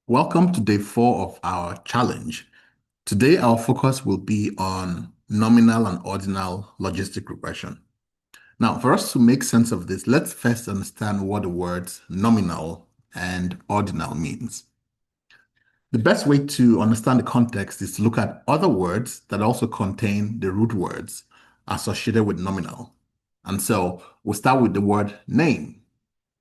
Welcome to day 4 of our challenge. Today, our focus will be on nominal and ordinal logistic regression. Now, for us to make sense of this, let's first understand what the words nominal and ordinal means. The best way to understand the context is to look at other words that also contain the root words associated with nominal. And so we'll start with the word name.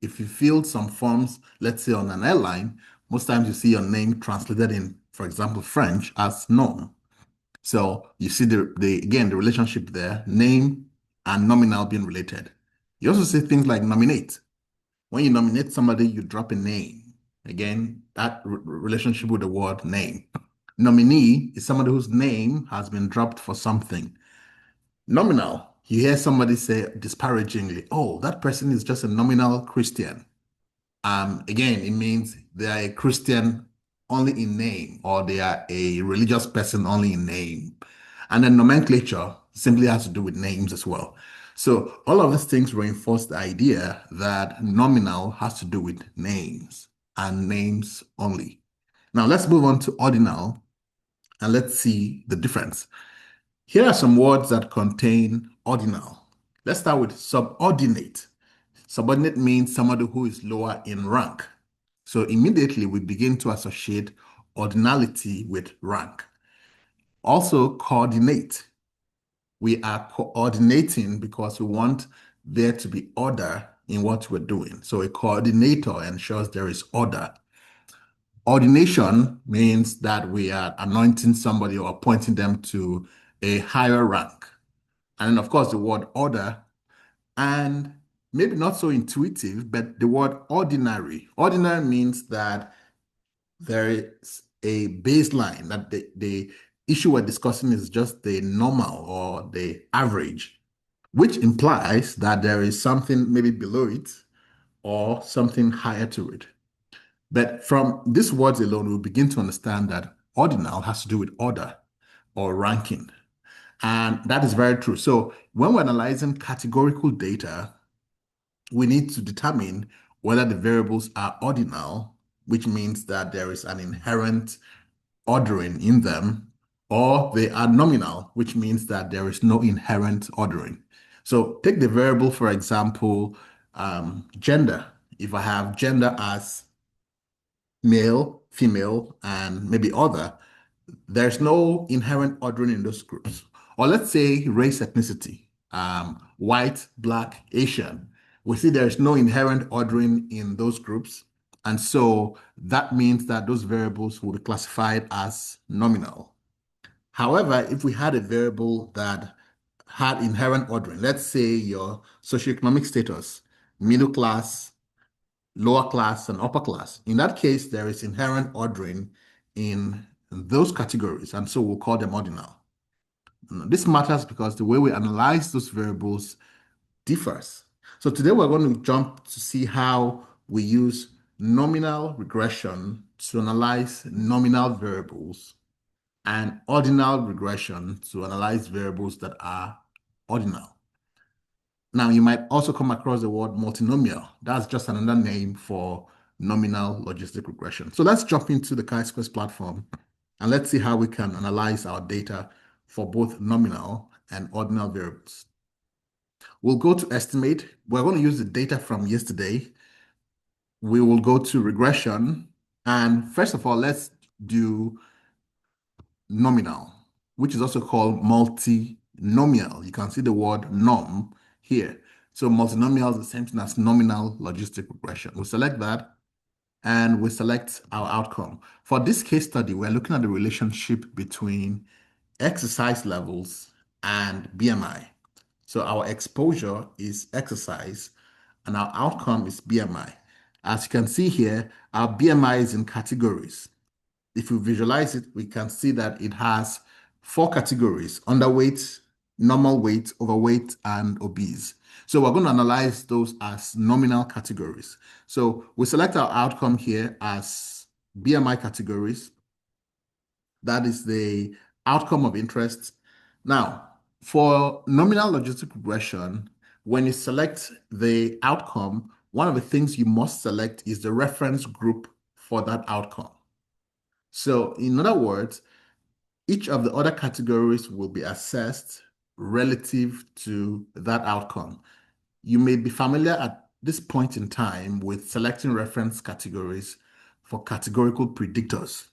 If you fill some forms, let's say on an airline, most times you see your name translated in, for example, French as nom. So you see again the relationship there, name and nominal being related. You also see things like nominate. When you nominate somebody, you drop a name. Again, that relationship with the word name. Nominee is somebody whose name has been dropped for something. Nominal, you hear somebody say disparagingly, oh, that person is just a nominal Christian. Again, it means they are a Christian only in name, or they are a religious person only in name. And then nomenclature simply has to do with names as well. So all of these things reinforce the idea that nominal has to do with names and names only. Now let's move on to ordinal and let's see the difference. Here are some words that contain ordinal. Let's start with subordinate. Subordinate means somebody who is lower in rank. So immediately we begin to associate ordinality with rank. Also, coordinate. We are coordinating because we want there to be order in what we're doing. So a coordinator ensures there is order. Ordination means that we are anointing somebody or appointing them to a higher rank. And then, of course, the word order, and maybe not so intuitive, but the word ordinary. Ordinary means that there is a baseline, that the issue we're discussing is just the normal or the average, which implies that there is something maybe below it or something higher to it. But from these words alone, we'll begin to understand that ordinal has to do with order or ranking. And that is very true. So when we're analyzing categorical data, we need to determine whether the variables are ordinal, which means that there is an inherent ordering in them, or they are nominal, which means that there is no inherent ordering. So take the variable, for example, gender. If I have gender as male, female, and maybe other, there's no inherent ordering in those groups. Or let's say race, ethnicity, white, black, Asian. We see there's no inherent ordering in those groups. And so that means that those variables will be classified as nominal. However, if we had a variable that had inherent ordering, let's say your socioeconomic status, middle class, lower class, and upper class. In that case, there is inherent ordering in those categories, and so we'll call them ordinal. This matters because the way we analyze those variables differs. So today we're going to jump to see how we use nominal regression to analyze nominal variables and ordinal regression to analyze variables that are ordinal. Now, you might also come across the word multinomial. That's just another name for nominal logistic regression. So let's jump into the chi-square platform and let's see how we can analyze our data for both nominal and ordinal variables. We'll go to estimate. We're going to use the data from yesterday. We will go to regression. And first of all, let's do nominal, which is also called multinomial. You can see the word nom here. So multinomial is the same thing as nominal logistic regression. We select that and we select our outcome. For this case study, we're looking at the relationship between exercise levels and BMI. So our exposure is exercise and our outcome is BMI. As you can see here, our BMI is in categories. If we visualize it, we can see that it has 4 categories: underweight, normal weight, overweight, and obese. So we're going to analyze those as nominal categories. So we select our outcome here as BMI categories. That is the outcome of interest. Now, for nominal logistic regression, when you select the outcome, one of the things you must select is the reference group for that outcome. So in other words, each of the other categories will be assessed relative to that outcome. You may be familiar at this point in time with selecting reference categories for categorical predictors.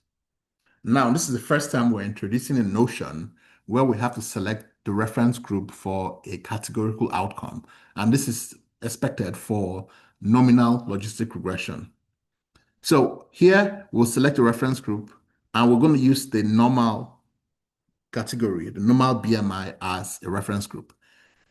Now, this is the first time we're introducing a notion where we have to select the reference group for a categorical outcome. And this is expected for nominal logistic regression. So here we'll select a reference group and we're going to use the normal category, the normal BMI as a reference group.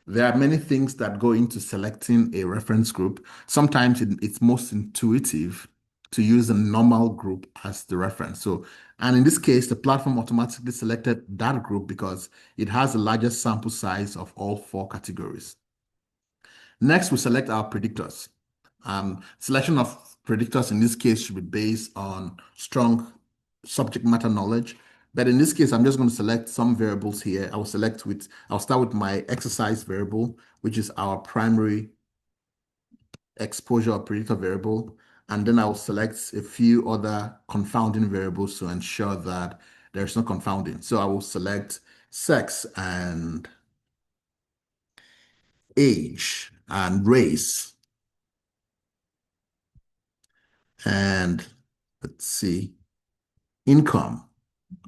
There are many things that go into selecting a reference group. Sometimes it's most intuitive to use a normal group as the reference. So, and in this case, the platform automatically selected that group because it has the largest sample size of all 4 categories. Next, we select our predictors. Selection of predictors in this case should be based on strong subject matter knowledge. But in this case, I'm just going to select some variables here. I'll start with my exercise variable, which is our primary exposure or predictor variable. And then I'll select a few other confounding variables to ensure that there's no confounding. So I will select sex and age and race. And let's see, income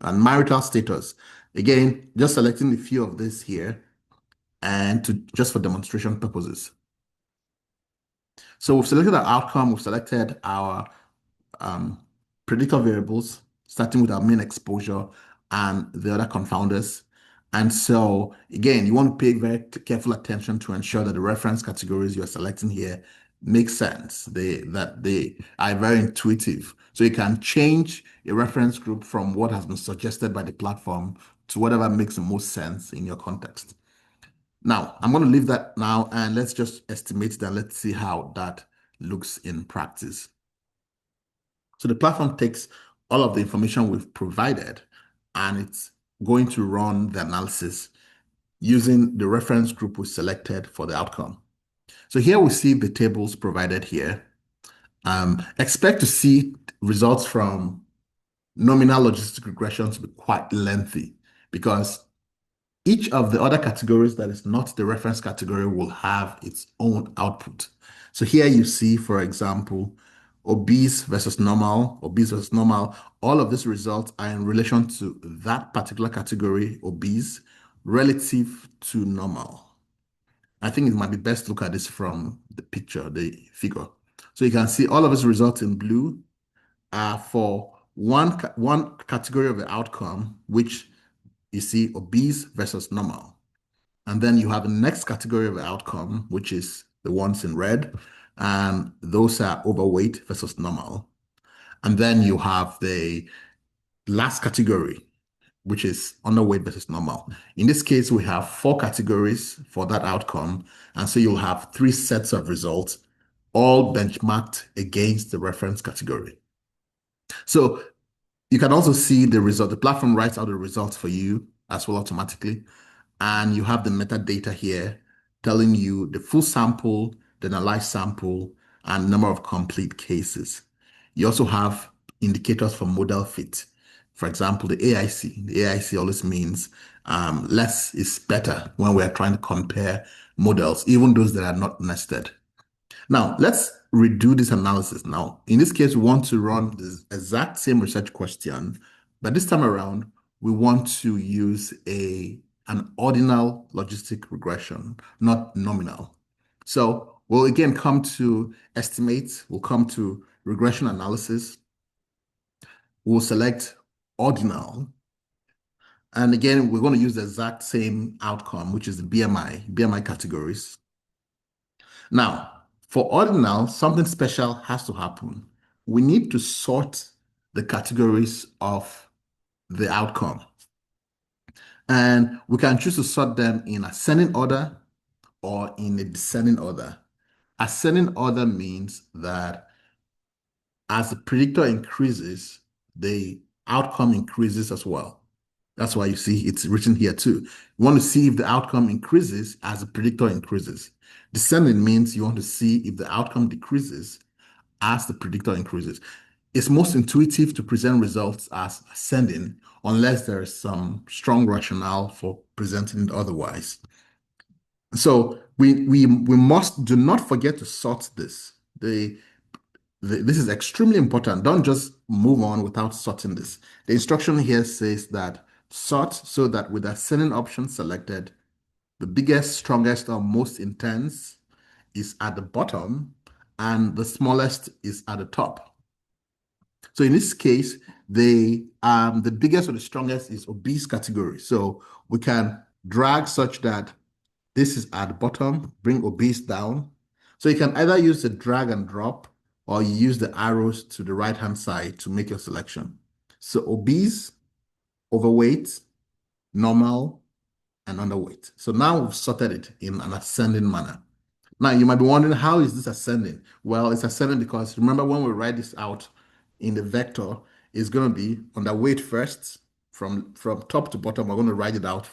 and marital status. Again, just selecting a few of this here and just for demonstration purposes. So we've selected our outcome, we've selected our predictor variables, starting with our main exposure and the other confounders. And so again, you want to pay very careful attention to ensure that the reference categories you're selecting here make sense, that they are very intuitive. So you can change a reference group from what has been suggested by the platform to whatever makes the most sense in your context. Now, I'm going to leave that now and let's just estimate that. Let's see how that looks in practice. So the platform takes all of the information we've provided and it's going to run the analysis using the reference group we selected for the outcome. So here we see the tables provided here. Expect to see results from nominal logistic regression to be quite lengthy because each of the other categories that is not the reference category will have its own output. So here you see, for example, obese versus normal, all of these results are in relation to that particular category, obese, relative to normal. I think it might be best to look at this from the picture, the figure. So you can see all of these results in blue are for one category of the outcome, which you see obese versus normal. And then you have the next category of the outcome, which is the ones in red, and those are overweight versus normal. And then you have the last category, which is underweight versus normal. In this case, we have 4 categories for that outcome. And so you'll have 3 sets of results, all benchmarked against the reference category. So you can also see the result. The platform writes out the results for you as well automatically. And you have the metadata here telling you the full sample, the analyzed sample, and number of complete cases. You also have indicators for model fit. For example, the AIC. The AIC always means less is better when we are trying to compare models, even those that are not nested. Now, let's redo this analysis. Now, in this case, we want to run the exact same research question, but this time around, we want to use an ordinal logistic regression, not nominal. So we'll again come to estimate, we'll come to regression analysis. We'll select ordinal. And again, we're going to use the exact same outcome, which is the BMI categories. Now, for ordinal, something special has to happen. We need to sort the categories of the outcome. And we can choose to sort them in ascending order or in a descending order. Ascending order means that as the predictor increases, the outcome increases as well. That's why you see it's written here too. You want to see if the outcome increases as the predictor increases. Descending means you want to see if the outcome decreases as the predictor increases. it's most intuitive to present results as ascending unless there is some strong rationale for presenting it otherwise. So we must do not forget to sort this. This is extremely important. Don't just move on without sorting this. The instruction here says that sort so that with ascending option selected, the biggest, strongest, or most intense is at the bottom, and the smallest is at the top. So in this case, the biggest or the strongest is obese category. So we can drag such that this is at the bottom, bring obese down. So you can either use the drag and drop or you use the arrows to the right-hand side to make your selection. So obese, overweight, normal, and underweight. So now we've sorted it in an ascending manner. Now you might be wondering, how is this ascending? Well, it's ascending because remember when we write this out in the vector, it's going to be underweight first. From top to bottom, we're going to write it out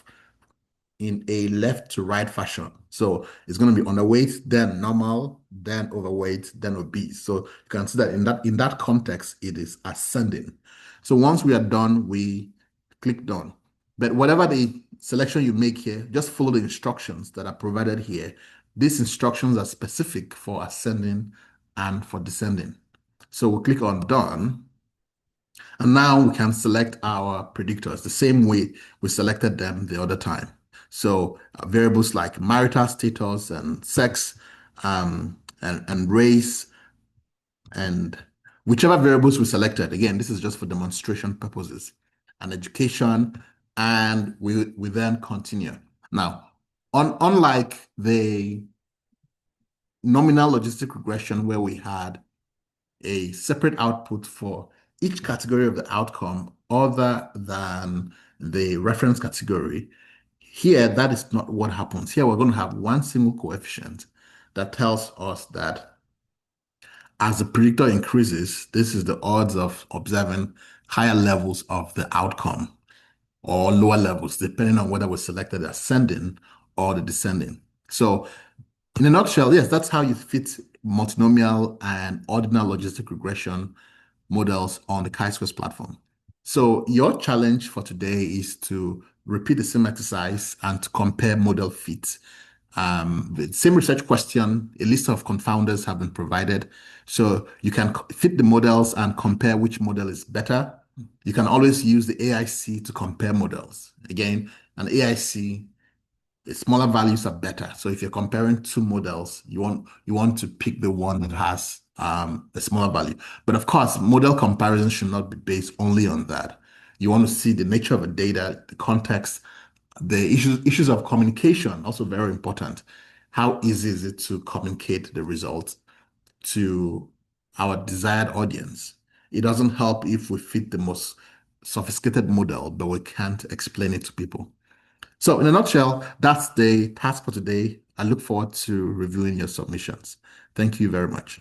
in a left to right fashion. So it's going to be underweight, then normal, then overweight, then obese. So you can see that in that context, it is ascending. So once we are done, we click done. But whatever the selection you make here, just follow the instructions that are provided here. These instructions are specific for ascending and for descending. So we'll click on done. And now we can select our predictors the same way we selected them the other time. So variables like marital status and sex and race and whichever variables we selected. Again, this is just for demonstration purposes. And education, and we then continue. Now, unlike the nominal logistic regression where we had a separate output for each category of the outcome other than the reference category. Here, that is not what happens. Here, we're going to have one single coefficient that tells us that as the predictor increases, this is the odds of observing higher levels of the outcome or lower levels, depending on whether we selected the ascending or the descending. So in a nutshell, yes, that's how you fit multinomial and ordinal logistic regression models on the chi-squares platform. So your challenge for today is to repeat the same exercise and to compare model fit. The same research question, a list of confounders have been provided. So you can fit the models and compare which model is better. You can always use the AIC to compare models. Again, an AIC, the smaller values are better. So if you're comparing two models, you want to pick the one that has a smaller value. But of course, model comparison should not be based only on that. You want to see the nature of the data, the context, the issues of communication, also very important. How easy is it to communicate the results to our desired audience? It doesn't help if we fit the most sophisticated model, but we can't explain it to people. So in a nutshell, that's the task for today. I look forward to reviewing your submissions. Thank you very much.